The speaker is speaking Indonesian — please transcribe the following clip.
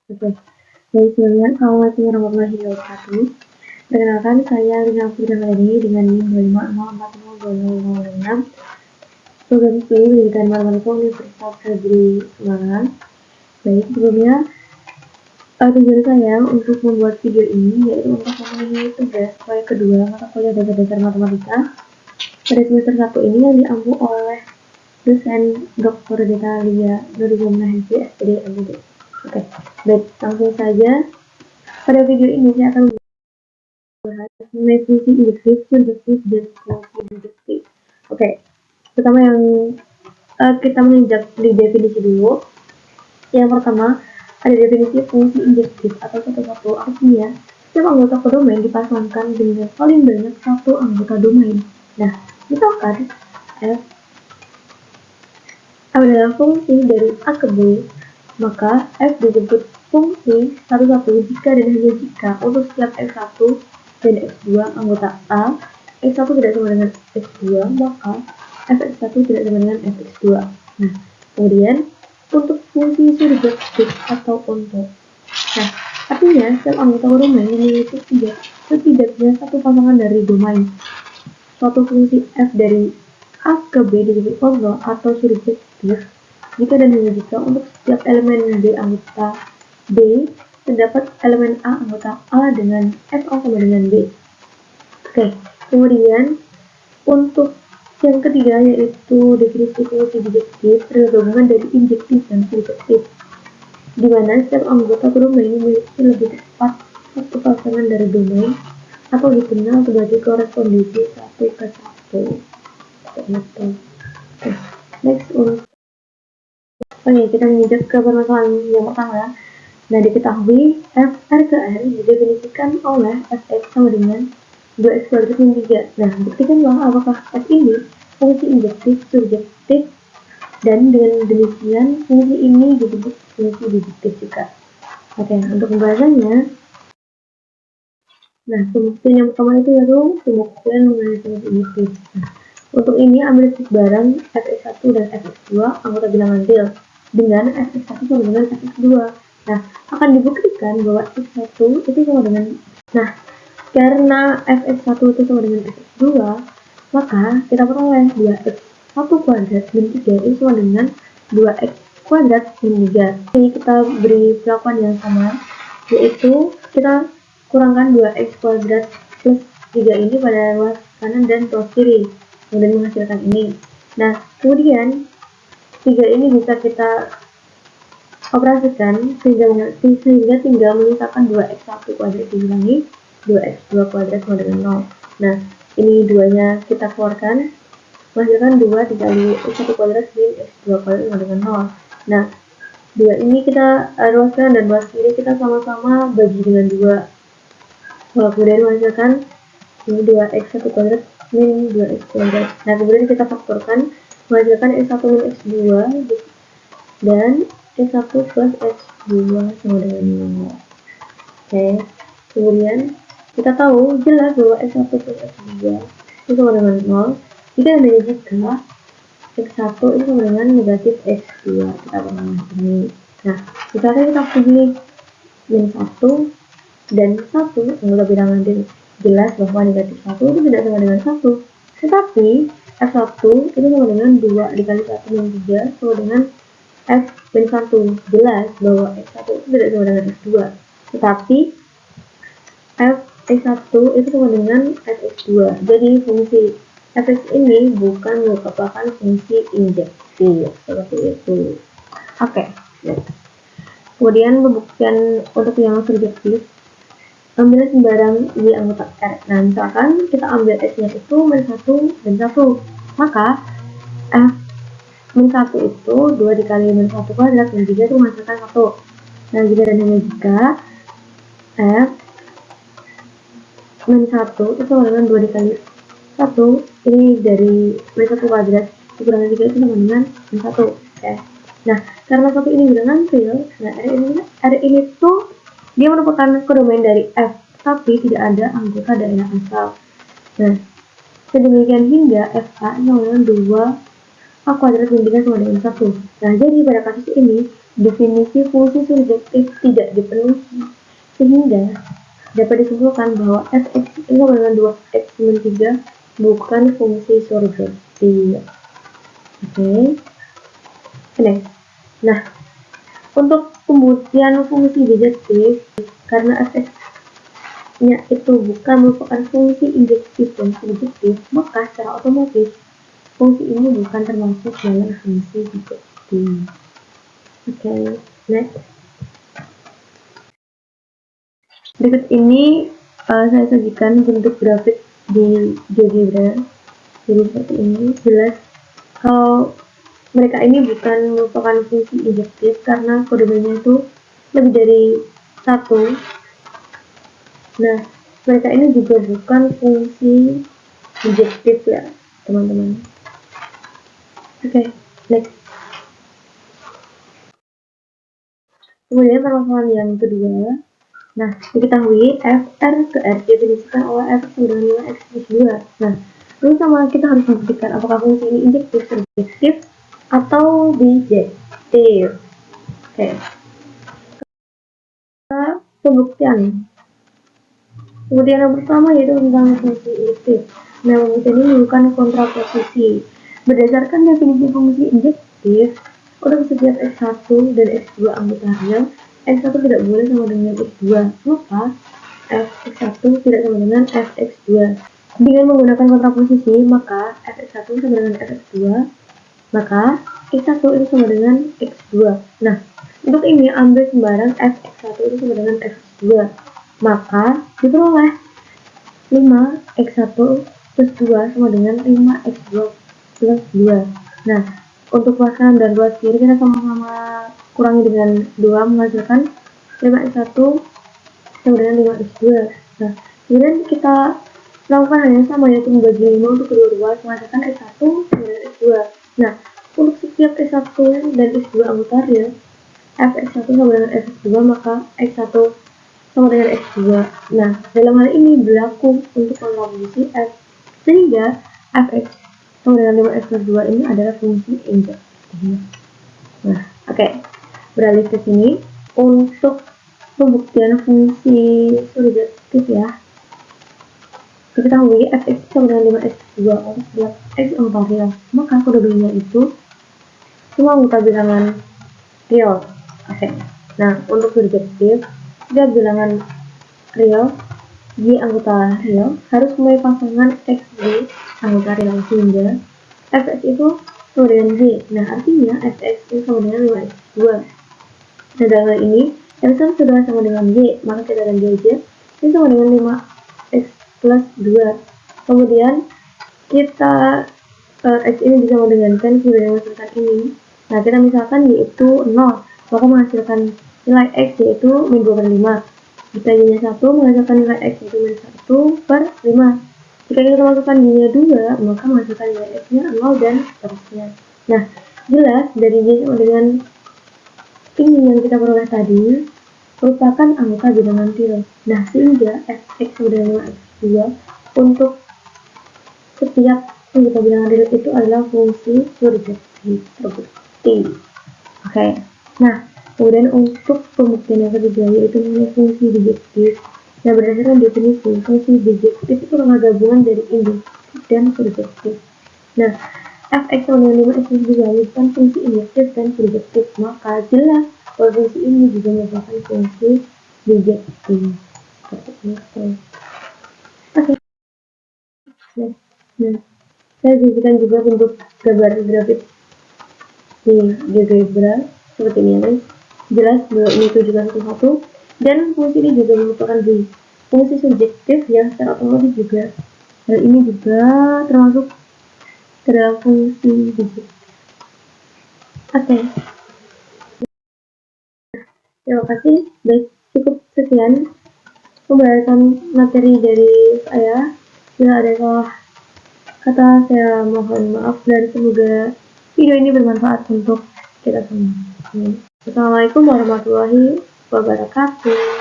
Oke, baik semuanya, assalamualaikum warahmatullahi wabarakatuh. Perkenalkan, saya Lina Fitriani dengan NIM 250402006, program studi pendidikan matematika Universitas Negeri Semarang. Baik, sebelumnya tujuan saya untuk membuat video ini yaitu untuk memenuhi tugas proyek kedua mata kuliah dasar-dasar matematika pada semester 1 ini yang diampu oleh dosen Dr. Detalia Nurul Mahdi SPD MD. Oke, baik, langsung saja. Pada video ini saya akan membahas mengenai fungsi induktif, surjektif, dan fungsi deduktif. Oke, pertama yang kita menginjak di definisi dulu. Yang pertama, ada definisi fungsi induktif atau satu-satu, artinya setiap anggota kodomain dipasangkan dengan paling banyak satu anggota domain. Nah, misalkan F adalah fungsi dari A ke B, maka F disebut fungsi satu-satu jika dan hanya jika untuk setiap X1 dan X2 anggota A, X1 tidak sama dengan X2, maka Fx1 tidak sama dengan Fx2. Nah, kemudian untuk fungsi surjektif atau onto. Nah, artinya setiap anggota domain memiliki setidaknya satu pasangan dari domain. Suatu fungsi F dari A ke B disebut onto atau surjektif jika dan hanya jika untuk setiap elemen B anggota B terdapat elemen A anggota A dengan FA sama dengan B. Oke, kemudian untuk yang ketiga yaitu definisi fungsi deduktif tergabungan dari injektif dan surjektif, di mana setiap anggota domain memiliki lebih tepat satu pasangan dari domain atau dikenal sebagai korespondensi satu ke satu. Oke, next untuk kita menginjak ke permasalahan yang pertama. Nah, diketahui f r ke r didefinisikan oleh fx sama dengan 2x kuadrat min 3. Nah, buktikanlah apakah f ini fungsi injektif, surjektif, dan dengan demikian fungsi ini disebut fungsi deduktif juga. Oke, untuk pembahasannya, nah, pembuktian yang pertama itu yaitu pembuktian mengenai fungsi induktif. Nah, untuk ini ambil barang fx1 dan fx2 anggota bilangan real dengan fx1 sama dengan fx2. Nah, akan dibuktikan bahwa x1 itu sama dengan, nah, karena fx1 itu sama dengan fx2, maka kita peroleh 2x1 kuadrat min 3 itu sama dengan 2x kuadrat min 3. Jadi kita beri perlakuan yang sama, yaitu kita kurangkan 2x kuadrat plus 3 ini pada ruas kanan dan ruas kiri, kemudian menghasilkan ini. Nah, kemudian 3 ini bisa kita operasikan sehingga tinggal menyisakan 2x1 kuadrat dikurangi 2x2 kuadrat sama dengan 0. Nah, ini 2-nya kita keluarkan, menghasilkan 2 dikali x1 kuadrat min x2 kuadrat sama dengan 0. Nah, 2 ini kita ruas kanan dan ruas kiri kita sama-sama bagi dengan 2. Kemudian menghasilkan ini 2x1 kuadrat min 2x kuadrat. Nah, kemudian kita faktorkan, menghasilkan x1 min x2 dan x1 plus x2 sama dengan 0. Oke, kemudian kita tahu jelas bahwa x1 plus x2 itu sama dengan 0 jika dan hanya jika x1 itu sama dengan negatif x2. Kita pernah ini. Nah, misalnya kita pilih min 1 dan 1 anggota bilangan jelas bahwa negatif 1 itu tidak sama dengan 1, tetapi f1 itu sama dengan 2 dikali 1 min 3 sama dengan f min 1. Jelas bahwa x1 itu tidak sama dengan x2, tetapi f x1 itu sama dengan fx2. Jadi fungsi fx ini bukan merupakan fungsi injektif seperti itu. Oke. Kemudian pembuktian untuk yang surjektif, ambil sembarang di anggota R. Nah, misalkan kita ambil S-nya itu min 1 dan 1, maka F min 1 itu 2 dikali min 1 kuadrat min 3 itu menghasilkan 1. Nah, jika dan hanya jika F min 1 itu sama dengan 2 dikali 1, ini dari min 1 kuadrat dikurangi 3 itu sama dengan min 1. Oke. Nah, karena 1 ini bilangan real, nah R ini tuh dia merupakan kodomain dari F, tapi tidak ada anggota daerah asal. Nah, sedemikian hingga FA sama dengan 2 A kuadrat min 3 sama dengan 1. Nah, jadi pada kasus ini definisi fungsi surjektif tidak dipenuhi, sehingga dapat disimpulkan bahwa fx itu sama dengan 2x min 3 bukan fungsi surjektif. Oke. Next. Nah, untuk pembuktian fungsi bijektif, karena fx-nya itu bukan merupakan fungsi injektif dan surjektif, maka secara otomatis fungsi ini bukan termasuk dalam fungsi bijektif. Oke, next. Berikut ini saya sajikan bentuk grafik di GeoGebra. Jadi seperti ini, jelas kalau mereka ini bukan merupakan fungsi injektif karena kodenya itu lebih dari satu. Nah, mereka ini juga bukan fungsi injektif ya, teman-teman. Oke, next. Kemudian permasalahan yang kedua. Nah, diketahui fr ke r didefinisikan oleh f sama dengan 5x plus 2. Nah, ini sama kita harus membuktikan apakah fungsi ini injektif, surjektif, atau bijektif. Oke. Pembuktian. Kemudian yang pertama yaitu tentang fungsi injektif. Nah, fungsi ini menunjukkan kontraposisi. Berdasarkan definisi fungsi injektif, untuk setiap x1 dan x2 anggota real, x1 tidak boleh sama dengan x2, maka fx1 tidak sama dengan fx2. Dengan menggunakan kontraposisi, maka fx1 sama dengan fx2, maka x1 itu sama dengan x2. Nah, untuk ini ambil sembarang fx1 itu sama dengan fx2, maka diperoleh 5x1 plus 2 sama dengan 5x2 plus 2. Nah, untuk luas kanan dan luas kiri kita sama-sama kurangi dengan 2 menghasilkan 5x1 sama dengan 5x2. Nah, kemudian kita lakukan hal yang sama, yaitu membagi 5 untuk kedua ruas menghasilkan x1 sama dengan x2. Nah, untuk setiap x1 dan x2 anggota real, fx1 sama dengan fx2, maka x1 sama dengan x2. Nah, dalam hal ini berlaku untuk kontraposisi f, sehingga fx sama dengan 5x plus 2 ini adalah fungsi injektif. Nah, oke. Beralih ke sini untuk pembuktian fungsi surjektif ya. Diketahui fx sama dengan 5x2 untuk setiap x anggota real, maka kodenya itu semua anggota bilangan real. Oke. Nah, untuk surjektif, setiap bilangan real Y anggota real harus memiliki pasangan X Y anggota real, sehingga fx itu sama dengan Y. Nah, artinya fx itu sama dengan 5x2. Nah, dalam hal ini x1 sudah sama dengan Y, maka kita ganti aja ini sama dengan 5x plus 2. Kemudian kita x ini bisa menggantikan sudah menghasilkan ini. Nah, kita misalkan Y itu 0, maka menghasilkan nilai x yaitu min 2/5. Jika y-nya 1, menghasilkan nilai x itu min 1/5. Jika kita masukkan y-nya 2, maka menghasilkan nilai x-nya 0 dan seterusnya. Nah, jelas dari y sama dengan ini yang kita peroleh tadi merupakan anggota bilangan real. Nah, sehingga fx sama dengan 5x2 untuk setiap anggota bilangan real itu adalah fungsi surjektif terbukti. Oke. Nah, kemudian untuk pembuktian yang ketiga yaitu mengenai fungsi bijektif. Nah, berdasarkan definisi, fungsi bijektif itu adalah gabungan dari injektif dan surjektif. Nah, fx sama dengan 5x plus 2 merupakan fungsi injektif dan surjektif, maka jelas bahwa fungsi ini juga merupakan fungsi bijektif. Seperti itu. Oke. Nah, saya jadikan juga bentuk gambar grafik di GeoGebra seperti ini ya guys. Jelas bahwa ini tujuan satu dan fungsi ini juga merupakan fungsi subjektif yang secara otomatis juga hal ini juga termasuk ke dalam fungsi bijektif. Oke. Terima kasih. Baik, cukup sekian pembahasan materi dari saya. Bila ada salah kata saya mohon maaf dan semoga video ini bermanfaat untuk kita semua. Assalamualaikum warahmatullahi wabarakatuh.